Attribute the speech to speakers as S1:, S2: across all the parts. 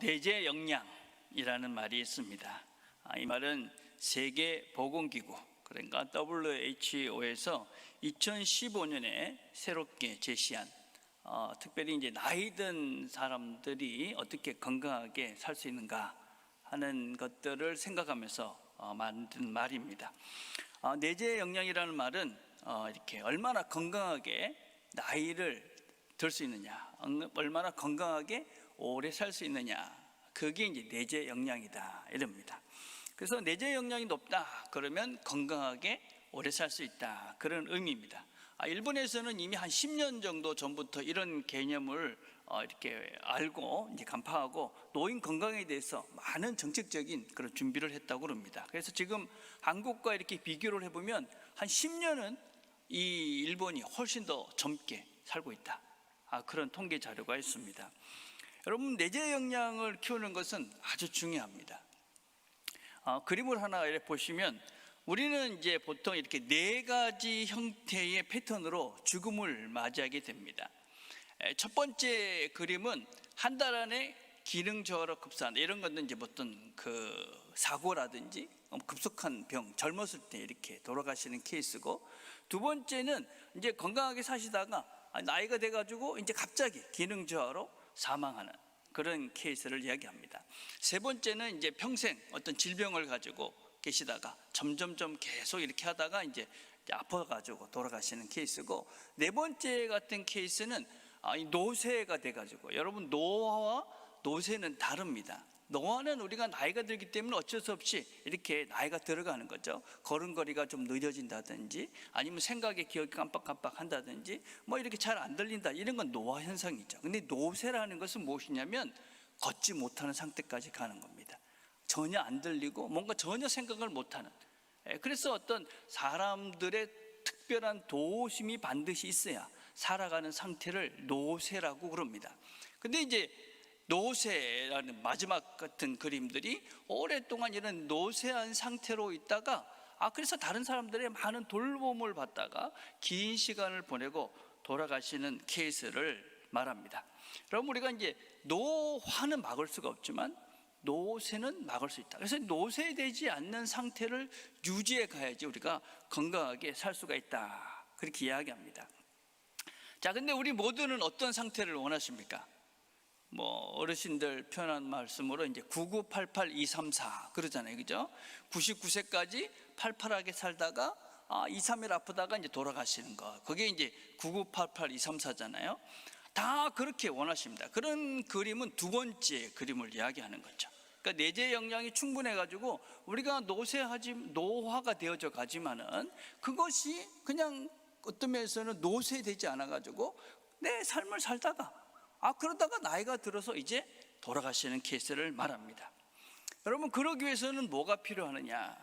S1: 내재 역량이라는 말이 있습니다. 이 말은 세계보건기구, 그러니까 WHO에서 2015년에 새롭게 제시한 특별히 이제 나이 든 사람들이 어떻게 건강하게 살 수 있는가 하는 것들을 생각하면서 만든 말입니다. 내재 역량이라는 말은 이렇게 얼마나 건강하게 나이를 들 수 있느냐, 얼마나 건강하게 오래 살 수 있느냐, 그게 이제 내재 역량이다 이럽니다. 그래서 내재 역량이 높다 그러면 건강하게 오래 살 수 있다, 그런 의미입니다. 일본에서는 이미 한 10년 정도 전부터 이런 개념을 이렇게 알고 이제 간파하고 노인 건강에 대해서 많은 정책적인 그런 준비를 했다고 그럽니다. 그래서 지금 한국과 이렇게 비교를 해보면 한 10년은 이 일본이 훨씬 더 젊게 살고 있다, 그런 통계 자료가 있습니다. 여러분, 내재 역량을 키우는 것은 아주 중요합니다. 그림을 하나 이렇게 보시면 우리는 이제 보통 이렇게 4가지 형태의 패턴으로 죽음을 맞이하게 됩니다. 첫 번째 그림은 한 달 안에 기능 저하로 급사한다, 이런 것은 이제 어떤 그 사고라든지 급속한 병, 젊었을 때 이렇게 돌아가시는 케이스고, 두 번째는 이제 건강하게 사시다가 나이가 돼가지고 이제 갑자기 기능 저하로 사망하는 그런 케이스를 이야기합니다. 세 번째는 이제 평생 어떤 질병을 가지고 계시다가 점점점 계속 이렇게 하다가 이제 아파가지고 돌아가시는 케이스고, 네 번째 같은 케이스는 노쇠가 돼가지고, 여러분 노화와 노쇠는 다릅니다. 노화는 우리가 나이가 들기 때문에 어쩔 수 없이 이렇게 나이가 들어가는 거죠. 걸음걸이가 좀 느려진다든지, 아니면 생각의 기억이 깜빡깜빡 한다든지, 뭐 이렇게 잘 안 들린다, 이런 건 노화 현상이죠. 근데 노쇠라는 것은 무엇이냐면 걷지 못하는 상태까지 가는 겁니다. 전혀 안 들리고 뭔가 전혀 생각을 못하는. 그래서 어떤 사람들의 특별한 도심이 반드시 있어야 살아가는 상태를 노쇠라고 그럽니다. 근데 이제 노쇠라는 마지막 같은 그림들이 오랫동안 이런 노쇠한 상태로 있다가 그래서 다른 사람들의 많은 돌봄을 받다가 긴 시간을 보내고 돌아가시는 케이스를 말합니다. 그럼 우리가 이제 노화는 막을 수가 없지만 노쇠는 막을 수 있다. 그래서 노쇠되지 않는 상태를 유지해 가야지 우리가 건강하게 살 수가 있다, 그렇게 이야기합니다. 자, 근데 우리 모두는 어떤 상태를 원하십니까? 뭐 어르신들 편한 말씀으로 이제 9988234 그러잖아요, 그죠? 99세까지 팔팔하게 살다가 2, 3일 아프다가 이제 돌아가시는 거, 그게 이제 9988234잖아요. 다 그렇게 원하십니다. 그런 그림은 두 번째 그림을 이야기하는 거죠. 그러니까 내재 역량이 충분해가지고 우리가 노화가 되어져 가지만은 그것이 그냥 어떤 면에서는 노쇠되지 않아가지고 내 삶을 살다가 그러다가 나이가 들어서 이제 돌아가시는 케이스를 말합니다. 여러분, 그러기 위해서는 뭐가 필요하느냐?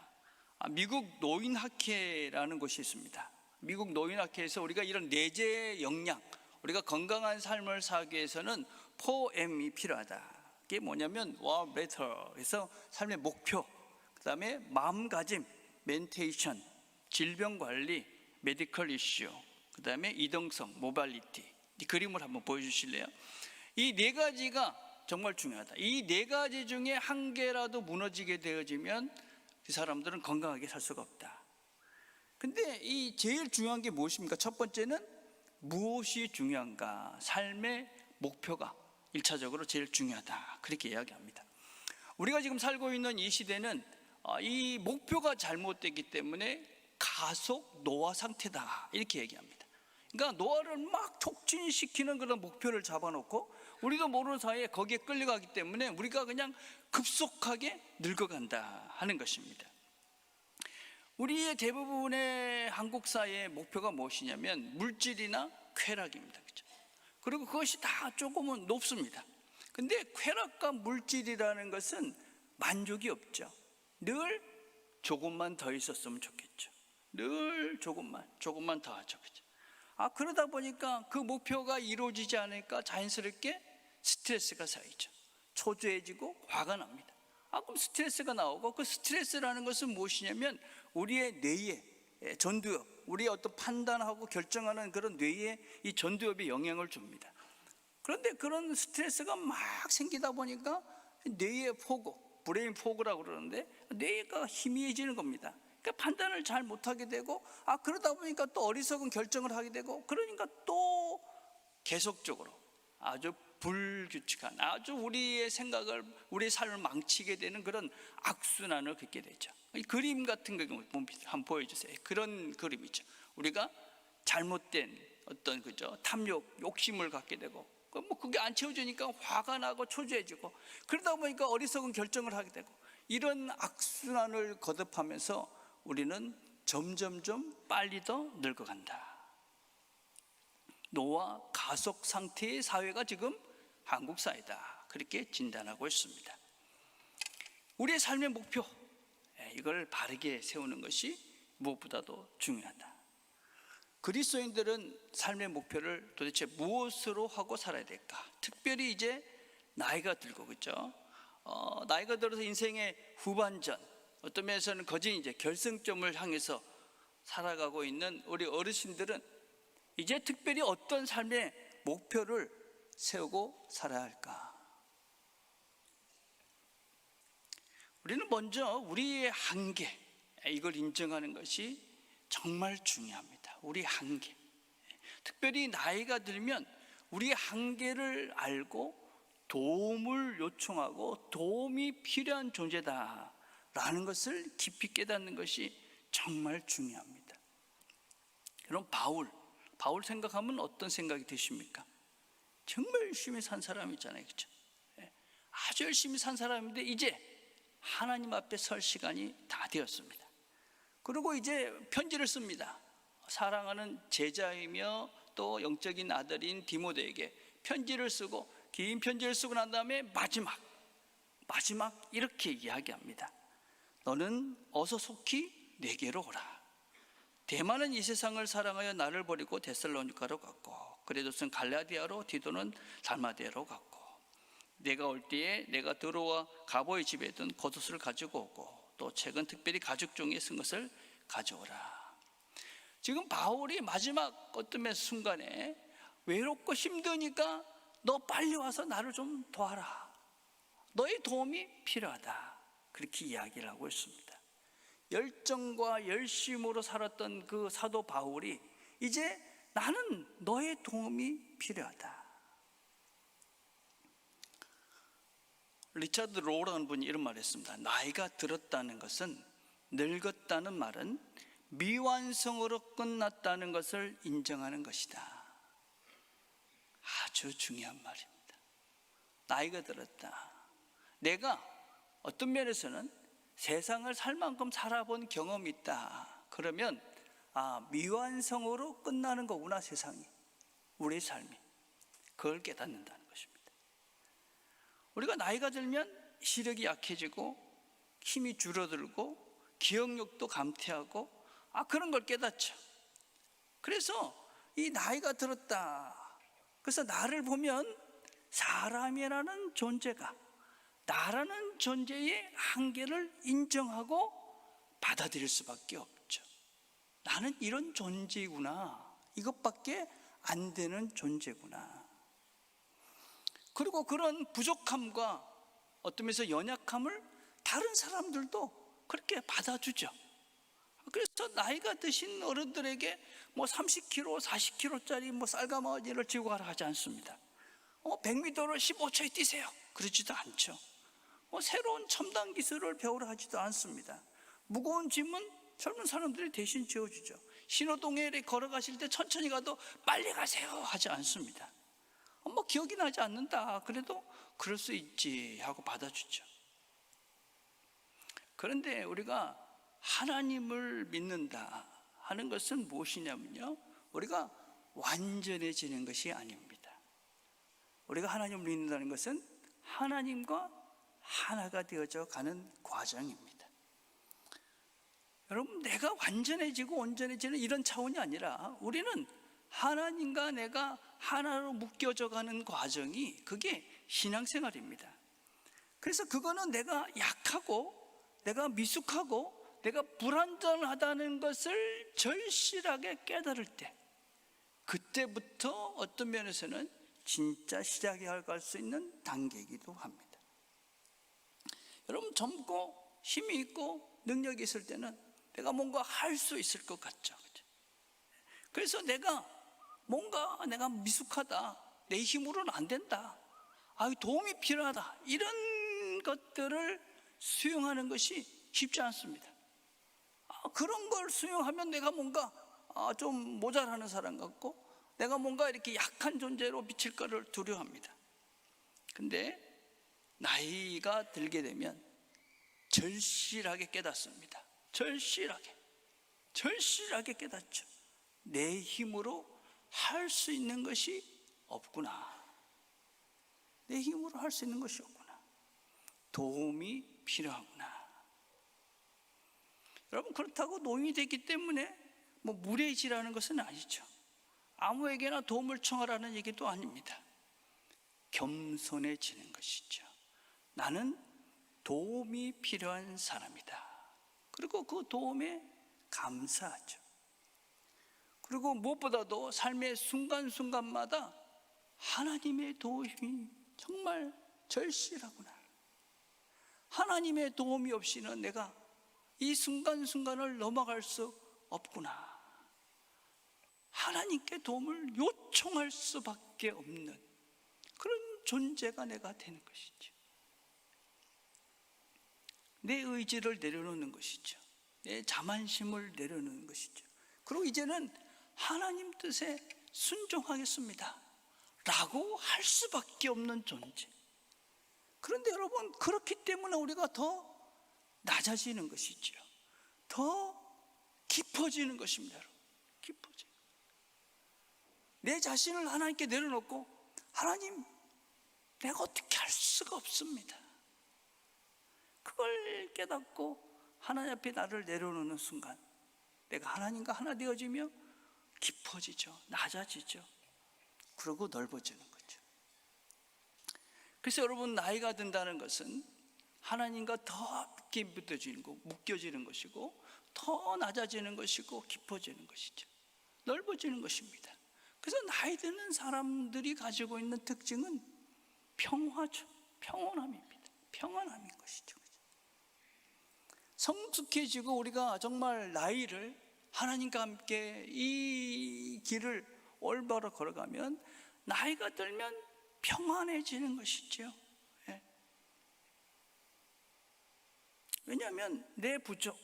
S1: 미국 노인학회라는 곳이 있습니다. 미국 노인학회에서 우리가 이런 내재 역량, 우리가 건강한 삶을 살기 위해서는 4M이 필요하다. 그게 뭐냐면 What Matter, 그래서 삶의 목표, 그 다음에 마음가짐, 멘테이션, 질병관리, 메디컬 이슈, 그 다음에 이동성, 모빌리티. 이 그림을 한번 보여주실래요? 이 4가지가 정말 중요하다. 이 4가지 중에 한 개라도 무너지게 되어지면 그 사람들은 건강하게 살 수가 없다. 근데 이 제일 중요한 게 무엇입니까? 첫 번째는 무엇이 중요한가? 삶의 목표가 1차적으로 제일 중요하다, 그렇게 이야기합니다. 우리가 지금 살고 있는 이 시대는 이 목표가 잘못되기 때문에 가속 노화 상태다, 이렇게 얘기합니다. 그러니까 노화를 막 촉진시키는 그런 목표를 잡아놓고 우리도 모르는 사이에 거기에 끌려가기 때문에 우리가 그냥 급속하게 늙어간다 하는 것입니다. 우리의 대부분의 한국 사회의 목표가 무엇이냐면 물질이나 쾌락입니다, 그렇죠? 그리고 그것이 다 조금은 높습니다. 근데 쾌락과 물질이라는 것은 만족이 없죠. 늘 조금만 더 있었으면 좋겠죠. 늘 조금만 더 하죠, 그렇죠? 그러다 보니까 그 목표가 이루어지지 않으니까 자연스럽게 스트레스가 쌓이죠. 초조해지고 화가 납니다. 그럼 스트레스가 나오고, 그 스트레스라는 것은 무엇이냐면 우리의 뇌의 전두엽, 우리의 어떤 판단하고 결정하는 그런 뇌의 이 전두엽에 영향을 줍니다. 그런데 그런 스트레스가 막 생기다 보니까 뇌의 포구, 브레인 포구라고 그러는데 뇌가 희미해지는 겁니다. 그러니까 판단을 잘 못하게 되고, 그러다 보니까 또 어리석은 결정을 하게 되고, 그러니까 또 계속적으로 아주 불규칙한, 아주 우리의 생각을, 우리의 삶을 망치게 되는 그런 악순환을 겪게 되죠. 이 그림 같은 거 한번 보여주세요. 그런 그림이죠. 우리가 잘못된 어떤 탐욕, 욕심을 갖게 되고, 그게 안 채워지니까 화가 나고 초조해지고, 그러다 보니까 어리석은 결정을 하게 되고, 이런 악순환을 거듭하면서 우리는 점점점 빨리 더 늙어간다. 노화 가속 상태의 사회가 지금 한국 사회다, 그렇게 진단하고 있습니다. 우리의 삶의 목표, 이걸 바르게 세우는 것이 무엇보다도 중요하다. 그리스도인들은 삶의 목표를 도대체 무엇으로 하고 살아야 될까? 특별히 이제 나이가 들고, 그렇죠? 나이가 들어서 인생의 후반전, 어떤 면에서는 거진 이제 결승점을 향해서 살아가고 있는 우리 어르신들은 이제 특별히 어떤 삶의 목표를 세우고 살아야 할까? 우리는 먼저 우리의 한계, 이걸 인정하는 것이 정말 중요합니다. 우리 한계. 특별히 나이가 들면 우리의 한계를 알고 도움을 요청하고 도움이 필요한 존재다라는 것을 깊이 깨닫는 것이 정말 중요합니다. 그럼 바울 생각하면 어떤 생각이 드십니까? 정말 열심히 산 사람이잖아요, 그렇죠? 아주 열심히 산 사람인데 이제 하나님 앞에 설 시간이 다 되었습니다. 그리고 이제 편지를 씁니다. 사랑하는 제자이며 또 영적인 아들인 디모데에게 편지를 쓰고, 긴 편지를 쓰고 난 다음에 마지막 이렇게 이야기합니다. 너는 어서 속히 내게로 오라. 데마는 이 세상을 사랑하여 나를 버리고 데살로니가로 갔고, 그레도스는 갈라디아로, 디도는 달마디아로 갔고, 내가 올 때에 내가 들어와 가보의 집에 있던 겉옷을 가지고 오고, 또 책은 특별히 가죽 종이에 쓴 것을 가져오라. 지금 바울이 마지막 어떤 순간에 외롭고 힘드니까 너 빨리 와서 나를 좀 도와라. 너의 도움이 필요하다. 그렇게 이야기를 하고 있습니다. 열정과 열심으로 살았던 그 사도 바울이 이제 나는 너의 도움이 필요하다. 리차드 로라는 분이 이런 말을 했습니다. 나이가 들었다는 것은, 늙었다는 말은 미완성으로 끝났다는 것을 인정하는 것이다. 아주 중요한 말입니다. 나이가 들었다. 내가 어떤 면에서는 세상을 살 만큼 살아본 경험이 있다. 그러면 미완성으로 끝나는 거구나, 세상이, 우리의 삶이. 그걸 깨닫는다는 것입니다. 우리가 나이가 들면 시력이 약해지고 힘이 줄어들고 기억력도 감퇴하고 그런 걸 깨닫죠. 그래서 이 나이가 들었다, 그래서 나를 보면 사람이라는 존재가 나라는 존재의 한계를 인정하고 받아들일 수밖에 없죠. 나는 이런 존재구나, 이것밖에 안 되는 존재구나. 그리고 그런 부족함과 어떤 면에서 연약함을 다른 사람들도 그렇게 받아주죠. 그래서 나이가 드신 어른들에게 30kg, 40kg짜리 쌀가마니를 지고 가라 하지 않습니다. 100m를 15초에 뛰세요, 그러지도 않죠. 새로운 첨단 기술을 배우라 하지도 않습니다. 무거운 짐은 젊은 사람들이 대신 지어주죠. 신호등에 걸어가실 때 천천히 가도 빨리 가세요 하지 않습니다. 기억이 나지 않는다, 그래도 그럴 수 있지 하고 받아주죠. 그런데 우리가 하나님을 믿는다 하는 것은 무엇이냐면요, 우리가 완전해지는 것이 아닙니다. 우리가 하나님을 믿는다는 것은 하나님과 하나가 되어져 가는 과정입니다. 여러분, 내가 완전해지고 온전해지는 이런 차원이 아니라 우리는 하나님과 내가 하나로 묶여져 가는 과정이, 그게 신앙생활입니다. 그래서 그거는 내가 약하고 내가 미숙하고 내가 불완전하다는 것을 절실하게 깨달을 때, 그때부터 어떤 면에서는 진짜 시작해 갈 수 있는 단계이기도 합니다. 좀 젊고 힘이 있고 능력이 있을 때는 내가 뭔가 할 수 있을 것 같죠. 그래서 내가 미숙하다, 내 힘으로는 안 된다, 도움이 필요하다, 이런 것들을 수용하는 것이 쉽지 않습니다. 그런 걸 수용하면 내가 뭔가 좀 모자라는 사람 같고, 내가 뭔가 이렇게 약한 존재로 비칠 거를 두려워합니다. 근데 나이가 들게 되면 절실하게 깨닫습니다. 절실하게 깨닫죠. 내 힘으로 할 수 있는 것이 없구나. 내 힘으로 할 수 있는 것이 없구나. 도움이 필요하구나. 여러분, 그렇다고 노인이 됐기 때문에 무례해지라는 것은 아니죠. 아무에게나 도움을 청하라는 얘기도 아닙니다. 겸손해지는 것이죠. 나는 도움이 필요한 사람이다. 그리고 그 도움에 감사하죠. 그리고 무엇보다도 삶의 순간순간마다 하나님의 도움이 정말 절실하구나. 하나님의 도움이 없이는 내가 이 순간순간을 넘어갈 수 없구나. 하나님께 도움을 요청할 수밖에 없는 그런 존재가 내가 되는 것이죠. 내 의지를 내려놓는 것이죠. 내 자만심을 내려놓는 것이죠. 그리고 이제는 하나님 뜻에 순종하겠습니다 라고 할 수밖에 없는 존재. 그런데 여러분, 그렇기 때문에 우리가 더 낮아지는 것이죠. 더 깊어지는 것입니다. 여러분, 깊어지는. 내 자신을 하나님께 내려놓고, 하나님, 내가 어떻게 할 수가 없습니다. 그걸 깨닫고 하나님 앞에 나를 내려놓는 순간 내가 하나님과 하나 되어지며 깊어지죠. 낮아지죠. 그리고 넓어지는 거죠. 그래서 여러분, 나이가 든다는 것은 하나님과 더 깊게 묶여지는 것이고, 더 낮아지는 것이고, 깊어지는 것이죠. 넓어지는 것입니다. 그래서 나이 드는 사람들이 가지고 있는 특징은 평화죠. 평온함입니다. 평안함인 것이죠. 성숙해지고 우리가 정말 나이를 하나님과 함께 이 길을 올바로 걸어가면 나이가 들면 평안해지는 것이죠. 예. 왜냐하면 내 부족,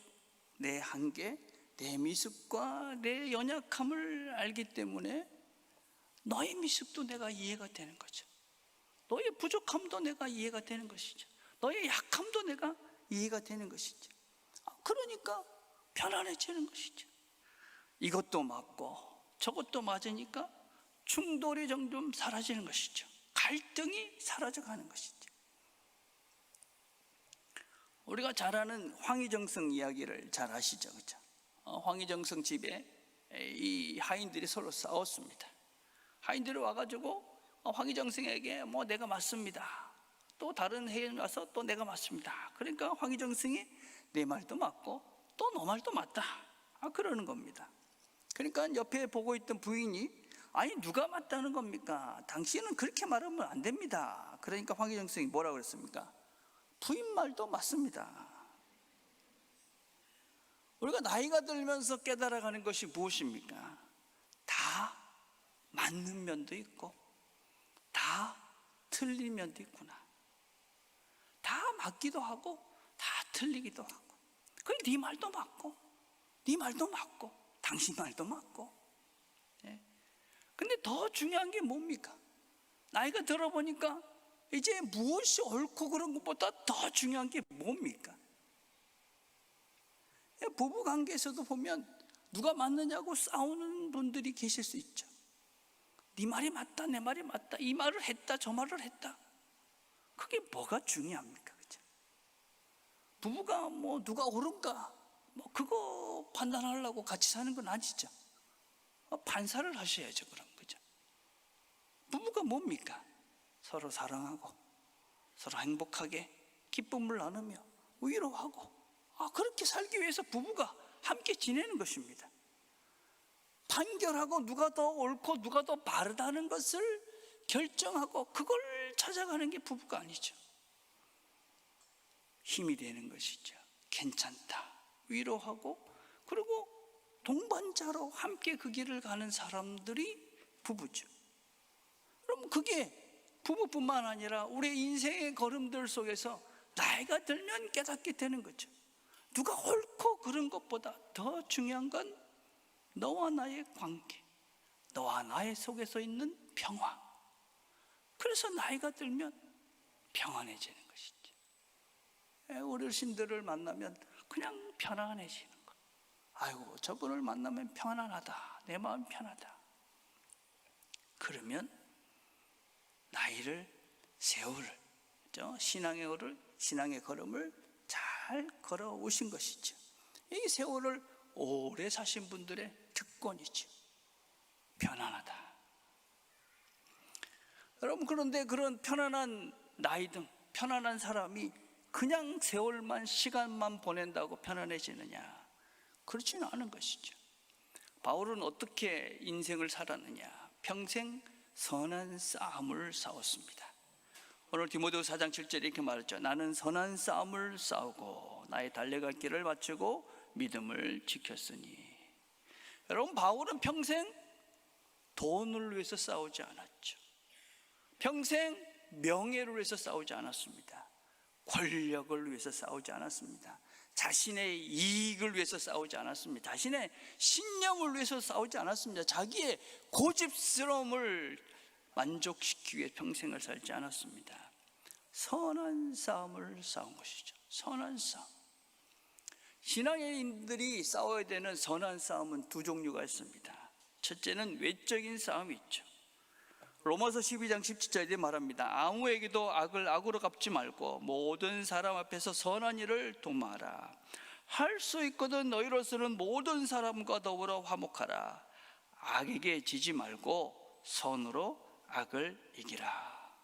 S1: 내 한계, 내 미숙과 내 연약함을 알기 때문에 너의 미숙도 내가 이해가 되는 거죠. 너의 부족함도 내가 이해가 되는 것이죠. 너의 약함도 내가 이해가 되는 것이죠. 그러니까 편안해지는 것이죠. 이것도 맞고 저것도 맞으니까 충돌이 점점 사라지는 것이죠. 갈등이 사라져가는 것이죠. 우리가 잘 아는 황희정성 이야기를 잘 아시죠, 그렇죠? 황희정성 집에 이 하인들이 서로 싸웠습니다. 하인들이 와가지고 황희정성에게 내가 맞습니다, 또 다른 해인 와서 또 내가 맞습니다. 그러니까 황희정성이 내 말도 맞고 또 너 말도 맞다, 그러는 겁니다. 그러니까 옆에 보고 있던 부인이, 아니 누가 맞다는 겁니까? 당신은 그렇게 말하면 안 됩니다. 그러니까 황희정성이 뭐라고 그랬습니까? 부인 말도 맞습니다. 우리가 나이가 들면서 깨달아가는 것이 무엇입니까? 다 맞는 면도 있고 다 틀린 면도 있구나. 다 맞기도 하고 다 틀리기도 하고. 그래, 네 말도 맞고 네 말도 맞고 당신 말도 맞고. 근데 더 중요한 게 뭡니까? 나이가 들어보니까 이제 무엇이 옳고 그런 것보다 더 중요한 게 뭡니까? 부부 관계에서도 보면 누가 맞느냐고 싸우는 분들이 계실 수 있죠. 네 말이 맞다, 내 말이 맞다, 이 말을 했다, 저 말을 했다. 그게 뭐가 중요합니까? 그죠? 부부가 누가 옳은가 그거 판단하려고 같이 사는 건 아니죠. 판사를 하셔야죠. 그럼, 그죠? 부부가 뭡니까? 서로 사랑하고 서로 행복하게 기쁨을 나누며 위로하고, 그렇게 살기 위해서 부부가 함께 지내는 것입니다. 판결하고 누가 더 옳고 누가 더 바르다는 것을 결정하고 그걸 찾아가는 게 부부가 아니죠. 힘이 되는 것이죠. 괜찮다, 위로하고, 그리고 동반자로 함께 그 길을 가는 사람들이 부부죠. 그럼 그게 부부뿐만 아니라 우리 인생의 걸음들 속에서 나이가 들면 깨닫게 되는 거죠. 누가 옳고 그른 것보다 더 중요한 건 너와 나의 관계, 너와 나의 속에서 있는 평화. 그래서 나이가 들면 평안해지는 것이죠. 어르신들을 만나면 그냥 편안해지는 거. 아이고, 저분을 만나면 편안하다, 내 마음 편하다. 그러면 나이를, 세월을, 신앙의 걸음을 잘 걸어오신 것이죠. 이 세월을 오래 사신 분들의 특권이죠. 편안하다. 여러분, 그런데 그런 편안한 나이 등 편안한 사람이 그냥 세월만, 시간만 보낸다고 편안해지느냐? 그렇지는 않은 것이죠. 바울은 어떻게 인생을 살았느냐? 평생 선한 싸움을 싸웠습니다. 오늘 디모데후서 4장 7절에 이렇게 말했죠. 나는 선한 싸움을 싸우고 나의 달려갈 길을 마치고 믿음을 지켰으니. 여러분, 바울은 평생 돈을 위해서 싸우지 않았죠. 평생 명예를 위해서 싸우지 않았습니다. 권력을 위해서 싸우지 않았습니다. 자신의 이익을 위해서 싸우지 않았습니다. 자신의 신념을 위해서 싸우지 않았습니다. 자기의 고집스러움을 만족시키기 위해 평생을 살지 않았습니다. 선한 싸움을 싸운 것이죠. 선한 싸움. 신앙인들이 싸워야 되는 선한 싸움은 두 종류가 있습니다. 첫째는 외적인 싸움이 있죠. 로마서 12장 17절에 말합니다. 아무에게도 악을 악으로 갚지 말고 모든 사람 앞에서 선한 일을 도모하라. 할 수 있거든 너희로서는 모든 사람과 더불어 화목하라. 악에게 지지 말고 선으로 악을 이기라.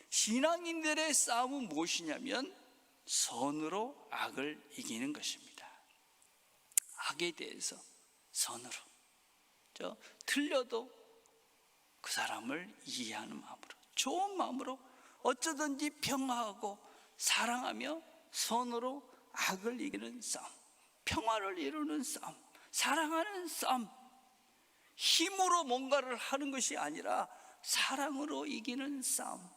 S1: 신앙인들의 싸움은 무엇이냐면 선으로 악을 이기는 것입니다. 악에 대해서 선으로, 틀려도 그 사람을 이해하는 마음으로, 좋은 마음으로 어쩌든지 평화하고 사랑하며 선으로 악을 이기는 싸움, 평화를 이루는 싸움, 사랑하는 싸움. 힘으로 뭔가를 하는 것이 아니라 사랑으로 이기는 싸움.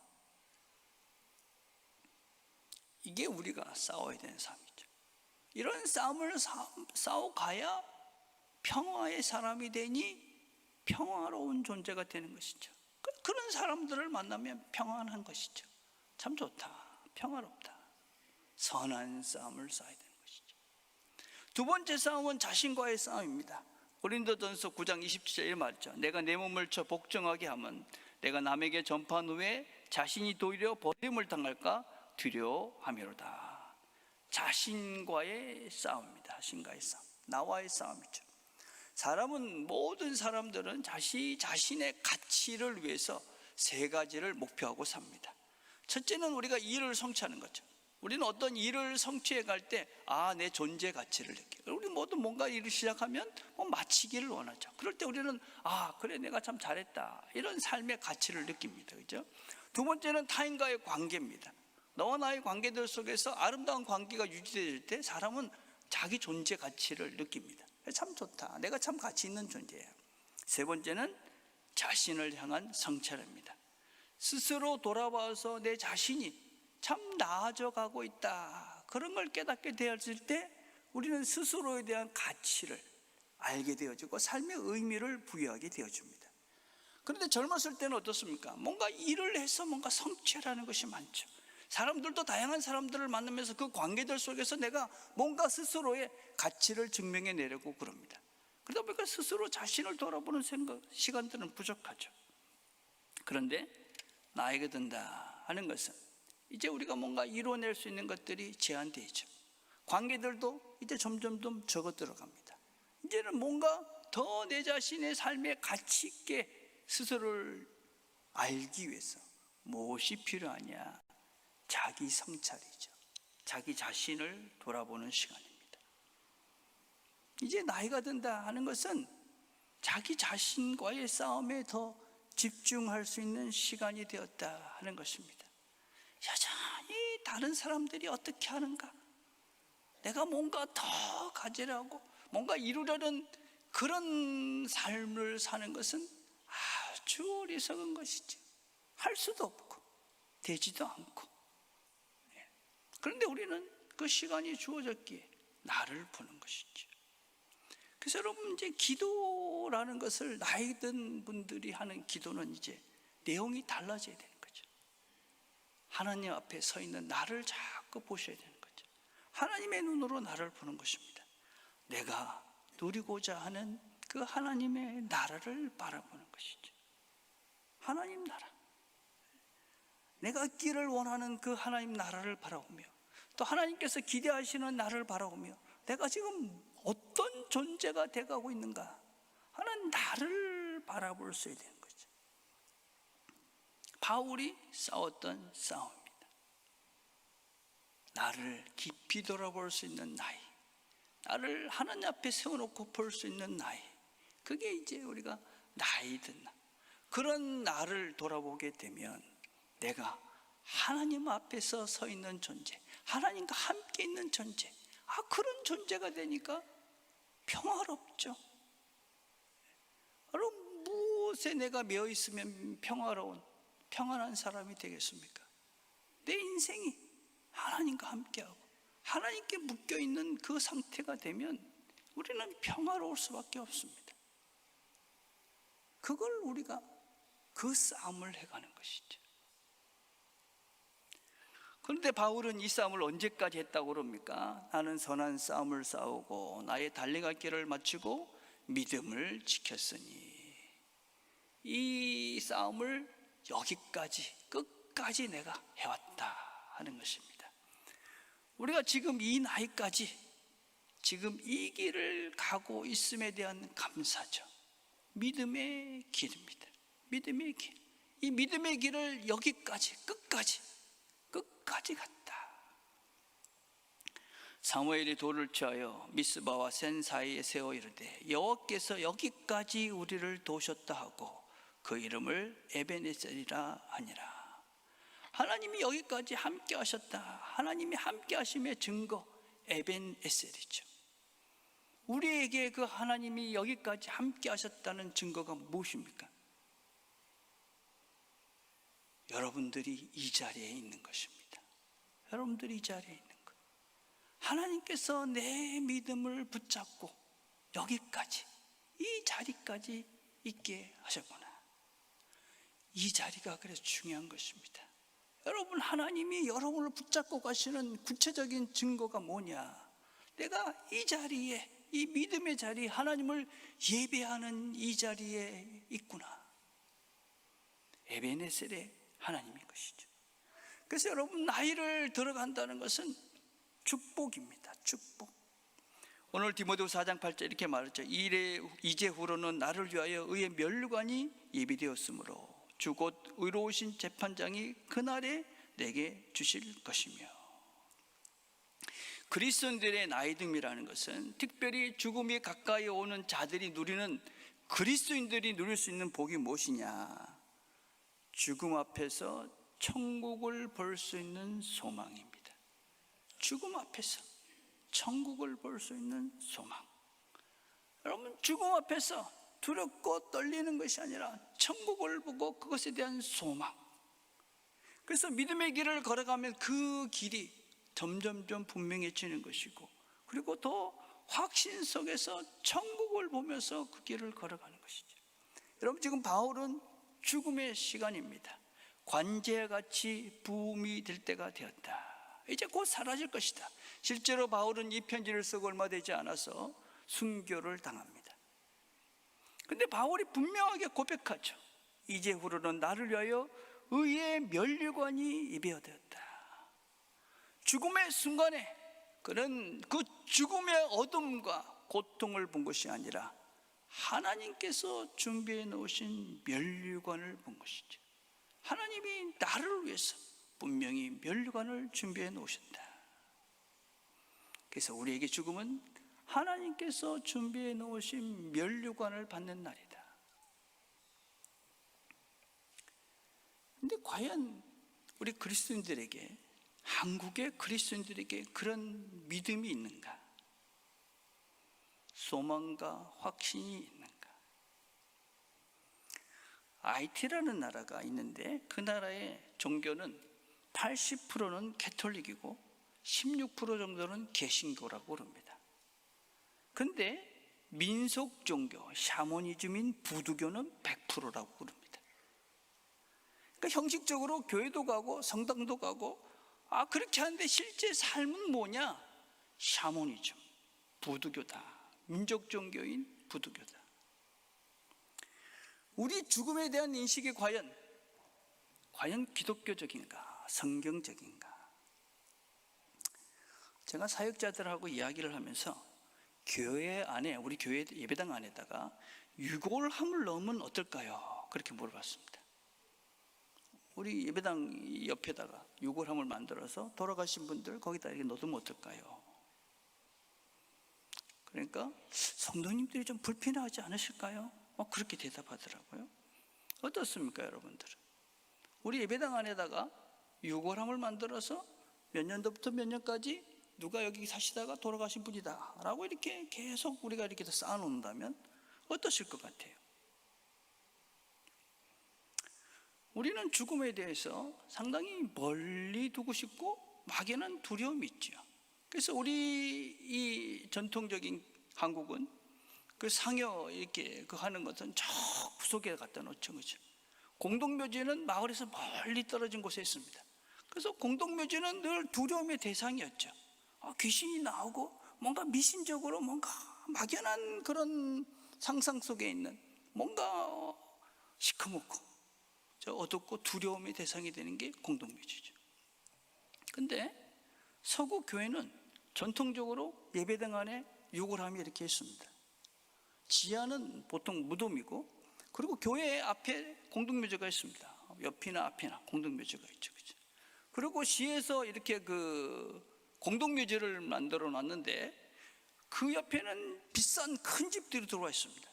S1: 이게 우리가 싸워야 되는 싸움이죠. 이런 싸움을 싸워가야 평화의 사람이 되니 평화로운 존재가 되는 것이죠. 그런 사람들을 만나면 평안한 것이죠. 참 좋다, 평화롭다. 선한 싸움을 싸워야 되는 것이죠. 두 번째 싸움은 자신과의 싸움입니다. 고린도전서 9장 27절에 말했죠. 내가 내 몸을 쳐 복종하게 하면 내가 남에게 전파한 후에 자신이 도리어 버림을 당할까 두려워하미로다. 자신과의 싸움입니다. 자신과의 싸움, 나와의 싸움이죠. 모든 사람들은 자신의 가치를 위해서 세 가지를 목표하고 삽니다. 첫째는 우리가 일을 성취하는 거죠. 우리는 어떤 일을 성취해 갈 때 내 존재 가치를 느껴요. 우리 모두 뭔가 일을 시작하면 마치기를 원하죠. 그럴 때 우리는 그래, 내가 참 잘했다, 이런 삶의 가치를 느낍니다. 그죠? 두 번째는 타인과의 관계입니다. 너와 나의 관계들 속에서 아름다운 관계가 유지될 때 사람은 자기 존재 가치를 느낍니다. 참 좋다, 내가 참 가치 있는 존재예요. 세 번째는 자신을 향한 성찰입니다. 스스로 돌아봐서 내 자신이 참 나아져 가고 있다, 그런 걸 깨닫게 되었을 때 우리는 스스로에 대한 가치를 알게 되어지고 삶의 의미를 부여하게 되어집니다. 그런데 젊었을 때는 어떻습니까? 뭔가 일을 해서 뭔가 성취하라는 것이 많죠. 사람들도 다양한 사람들을 만나면서 그 관계들 속에서 내가 뭔가 스스로의 가치를 증명해 내려고 그럽니다. 그러다 보니까 스스로 자신을 돌아보는 시간들은 부족하죠. 그런데 나이가 든다 하는 것은 이제 우리가 뭔가 이뤄낼 수 있는 것들이 제한되죠. 관계들도 이제 점점 적어 들어갑니다. 이제는 뭔가 더 내 자신의 삶에 가치 있게 스스로를 알기 위해서 무엇이 필요하냐? 자기 성찰이죠. 자기 자신을 돌아보는 시간입니다. 이제 나이가 든다 하는 것은 자기 자신과의 싸움에 더 집중할 수 있는 시간이 되었다 하는 것입니다. 여전히 다른 사람들이 어떻게 하는가, 내가 뭔가 더 가지려고 뭔가 이루려는 그런 삶을 사는 것은 아주 어리석은 것이지. 할 수도 없고 되지도 않고. 그런데 우리는 그 시간이 주어졌기에 나를 보는 것이죠. 그래서 여러분, 이제 기도라는 것을 나이 든 분들이 하는 기도는 이제 내용이 달라져야 되는 거죠. 하나님 앞에 서 있는 나를 자꾸 보셔야 되는 거죠. 하나님의 눈으로 나를 보는 것입니다. 내가 누리고자 하는 그 하나님의 나라를 바라보는 것이죠. 하나님 나라, 내가 있기를 원하는 그 하나님 나라를 바라보며, 또 하나님께서 기대하시는 나를 바라보며, 내가 지금 어떤 존재가 돼가고 있는가 하는 나를 바라볼 수 있어야 되는 거죠. 바울이 싸웠던 싸움입니다. 나를 깊이 돌아볼 수 있는 나이, 나를 하나님 앞에 세워놓고 볼 수 있는 나이, 그게 이제 우리가 나이 든 나, 그런 나를 돌아보게 되면 내가 하나님 앞에서 서 있는 존재, 하나님과 함께 있는 존재, 그런 존재가 되니까 평화롭죠. 여러분, 무엇에 내가 매여 있으면 평안한 사람이 되겠습니까? 내 인생이 하나님과 함께하고 하나님께 묶여있는 그 상태가 되면 우리는 평화로울 수밖에 없습니다. 그걸 우리가 그 싸움을 해가는 것이죠. 그런데 바울은 이 싸움을 언제까지 했다고 그럽니까? 나는 선한 싸움을 싸우고 나의 달려갈 길을 마치고 믿음을 지켰으니, 이 싸움을 여기까지 끝까지 내가 해왔다 하는 것입니다. 우리가 지금 이 나이까지 지금 이 길을 가고 있음에 대한 감사죠. 믿음의 길입니다. 믿음의 길. 이 믿음의 길을 여기까지 끝까지 갔다. 사무엘이 돌을 취하여 미스바와 센 사이에 세워 이르되 여호와께서 여기까지 우리를 도우셨다 하고 그 이름을 에베네셀이라 하니라. 하나님이 여기까지 함께 하셨다. 하나님이 함께 하심의 증거, 에벤에셀이죠. 우리에게 그 하나님이 여기까지 함께 하셨다는 증거가 무엇입니까? 여러분들이 이 자리에 있는 것입니다. 여러분들이 이 자리에 있는 것. 하나님께서 내 믿음을 붙잡고 여기까지, 이 자리까지 있게 하셨구나. 이 자리가 그래서 중요한 것입니다. 여러분, 하나님이 여러분을 붙잡고 가시는 구체적인 증거가 뭐냐? 내가 이 자리에, 이 믿음의 자리, 하나님을 예배하는 이 자리에 있구나. 에베네셀의 하나님인 것이죠. 그래서 여러분, 나이를 들어간다는 것은 축복입니다. 축복. 오늘 디모데후서 4장 8절 이렇게 말했죠. 이제후로는 나를 위하여 의의 면류관이 예비되었으므로 주 곧 의로우신 재판장이 그날에 내게 주실 것이며. 그리스도인들의 나이듦이라는 것은 특별히 죽음이 가까이 오는 자들이 누리는, 그리스도인들이 누릴 수 있는 복이 무엇이냐? 죽음 앞에서 천국을 볼 수 있는 소망입니다. 죽음 앞에서 천국을 볼 수 있는 소망. 여러분, 죽음 앞에서 두렵고 떨리는 것이 아니라 천국을 보고 그것에 대한 소망. 그래서 믿음의 길을 걸어가면 그 길이 점점점 분명해지는 것이고, 그리고 더 확신 속에서 천국을 보면서 그 길을 걸어가는 것이죠. 여러분, 지금 바울은 죽음의 시간입니다. 관제같이 부음이 될 때가 되었다. 이제 곧 사라질 것이다. 실제로 바울은 이 편지를 쓰고 얼마 되지 않아서 순교를 당합니다. 그런데 바울이 분명하게 고백하죠. 이제후로는 나를 위하여 의의 면류관이 예비되었다. 죽음의 순간에 그는 그 죽음의 어둠과 고통을 본 것이 아니라 하나님께서 준비해 놓으신 면류관을 본 것이죠. 하나님이 나를 위해서 분명히 면류관을 준비해 놓으신다. 그래서 우리에게 죽음은 하나님께서 준비해 놓으신 면류관을 받는 날이다. 그런데 과연 우리 그리스도인들에게 한국의 그리스도인들에게 그런 믿음이 있는가? 소망과 확신이 있는가? IT라는 나라가 있는데 그 나라의 종교는 80%는 캐톨릭이고 16% 정도는 개신교라고 그럽니다. 근데 민속 종교, 샤머니즘인 부두교는 100%라고 그럽니다. 그러니까 형식적으로 교회도 가고 성당도 가고 그렇게 하는데 실제 삶은 뭐냐? 샤머니즘, 부두교다. 민족 종교인 부두교다. 우리 죽음에 대한 인식이 과연 기독교적인가? 성경적인가? 제가 사역자들하고 이야기를 하면서 교회 안에, 우리 교회 예배당 안에다가 유골함을 넣으면 어떨까요? 그렇게 물어봤습니다. 우리 예배당 옆에다가 유골함을 만들어서 돌아가신 분들 거기다 이렇게 넣으면 어떨까요? 그러니까 성도님들이 좀 불편하지 않으실까요? 그렇게 대답하더라고요. 어떻습니까, 여러분들은? 우리 예배당 안에다가 유골함을 만들어서 몇 년도부터 몇 년까지 누가 여기 사시다가 돌아가신 분이다 라고 이렇게 계속 우리가 이렇게 쌓아놓는다면 어떠실 것 같아요? 우리는 죽음에 대해서 상당히 멀리 두고 싶고 막연한 두려움이 있죠. 그래서 우리 이 전통적인 한국은 그 상여 이렇게 하는 것은 저 구석에 갖다 놓죠, 그죠? 공동묘지는 마을에서 멀리 떨어진 곳에 있습니다. 그래서 공동묘지는 늘 두려움의 대상이었죠. 귀신이 나오고 뭔가 미신적으로 뭔가 막연한 그런 상상 속에 있는 뭔가 시커멓고 어둡고 두려움의 대상이 되는 게 공동묘지죠. 근데 서구 교회는 전통적으로 예배당 안에 유골함이 이렇게 있습니다. 지하는 보통 무덤이고, 그리고 교회 앞에 공동묘지가 있습니다. 옆이나 앞이나 공동묘지가 있죠, 그죠? 그리고 시에서 이렇게 공동묘지를 만들어 놨는데 그 옆에는 비싼 큰 집들이 들어와 있습니다.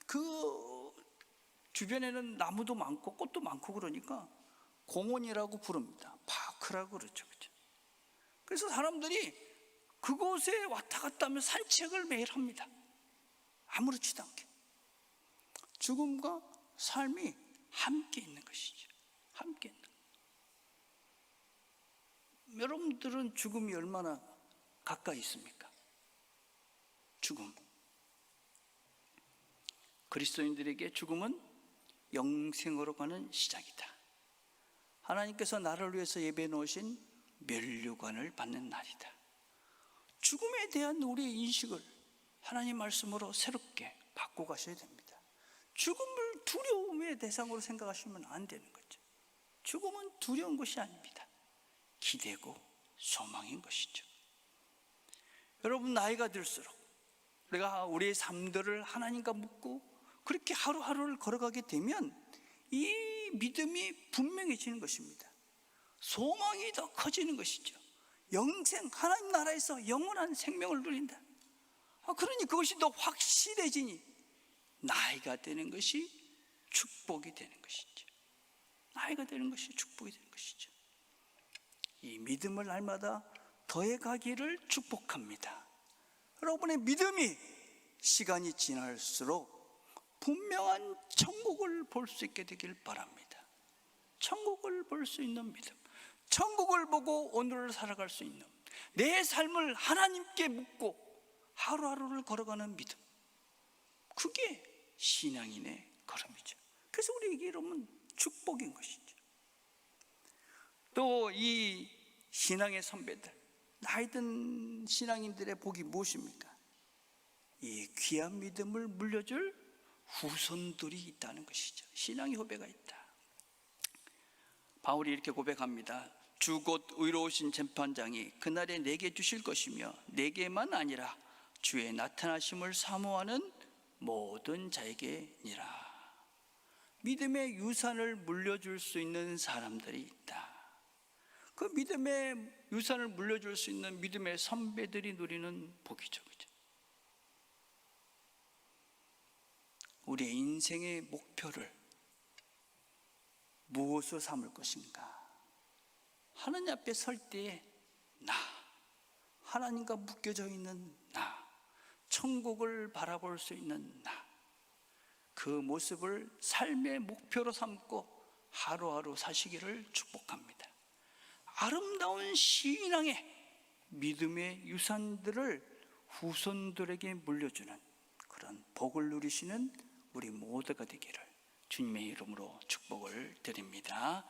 S1: 그 주변에는 나무도 많고 꽃도 많고 그러니까 공원이라고 부릅니다. 파크라고 그러죠, 그죠? 그래서 사람들이 그곳에 왔다 갔다 하면 산책을 매일 합니다. 아무렇지도 않게. 죽음과 삶이 함께 있는 것이죠. 함께 있는. 여러분들은 죽음이 얼마나 가까이 있습니까? 죽음. 그리스도인들에게 죽음은 영생으로 가는 시작이다. 하나님께서 나를 위해서 예배해 놓으신 면류관을 받는 날이다. 죽음에 대한 우리의 인식을 하나님 말씀으로 새롭게 바꿔 가셔야 됩니다. 죽음을 두려움의 대상으로 생각하시면 안 되는 거죠. 죽음은 두려운 것이 아닙니다. 기대고 소망인 것이죠. 여러분, 나이가 들수록 우리가 우리의 삶들을 하나님과 묻고 그렇게 하루하루를 걸어가게 되면 이 믿음이 분명해지는 것입니다. 소망이 더 커지는 것이죠. 영생, 하나님 나라에서 영원한 생명을 누린다. 그러니 그것이 더 확실해지니 나이가 되는 것이 축복이 되는 것이죠. 나이가 되는 것이 축복이 되는 것이죠. 이 믿음을 날마다 더해가기를 축복합니다. 여러분의 믿음이 시간이 지날수록 분명한 천국을 볼 수 있게 되길 바랍니다. 천국을 볼 수 있는 믿음, 천국을 보고 오늘을 살아갈 수 있는, 내 삶을 하나님께 묻고 하루하루를 걸어가는 믿음, 그게 신앙인의 걸음이죠. 그래서 우리에게 이러면 축복인 것이죠. 또 이 신앙의 선배들, 나이든 신앙인들의 복이 무엇입니까? 이 귀한 믿음을 물려줄 후손들이 있다는 것이죠. 신앙의 후배가 있다. 바울이 이렇게 고백합니다. 주 곧 의로우신 재판장이 그날에 내게 주실 것이며 내게만 아니라 주의 나타나심을 사모하는 모든 자에게니라. 믿음의 유산을 물려줄 수 있는 사람들이 있다. 그 믿음의 유산을 물려줄 수 있는 믿음의 선배들이 누리는 복이죠, 그죠? 우리의 인생의 목표를 무엇으로 삼을 것인가? 하나님 앞에 설 때에 나, 하나님과 묶여져 있는 나, 천국을 바라볼 수 있는 나, 그 모습을 삶의 목표로 삼고 하루하루 사시기를 축복합니다. 아름다운 신앙의 믿음의 유산들을 후손들에게 물려주는 그런 복을 누리시는 우리 모두가 되기를 주님의 이름으로 축복을 드립니다.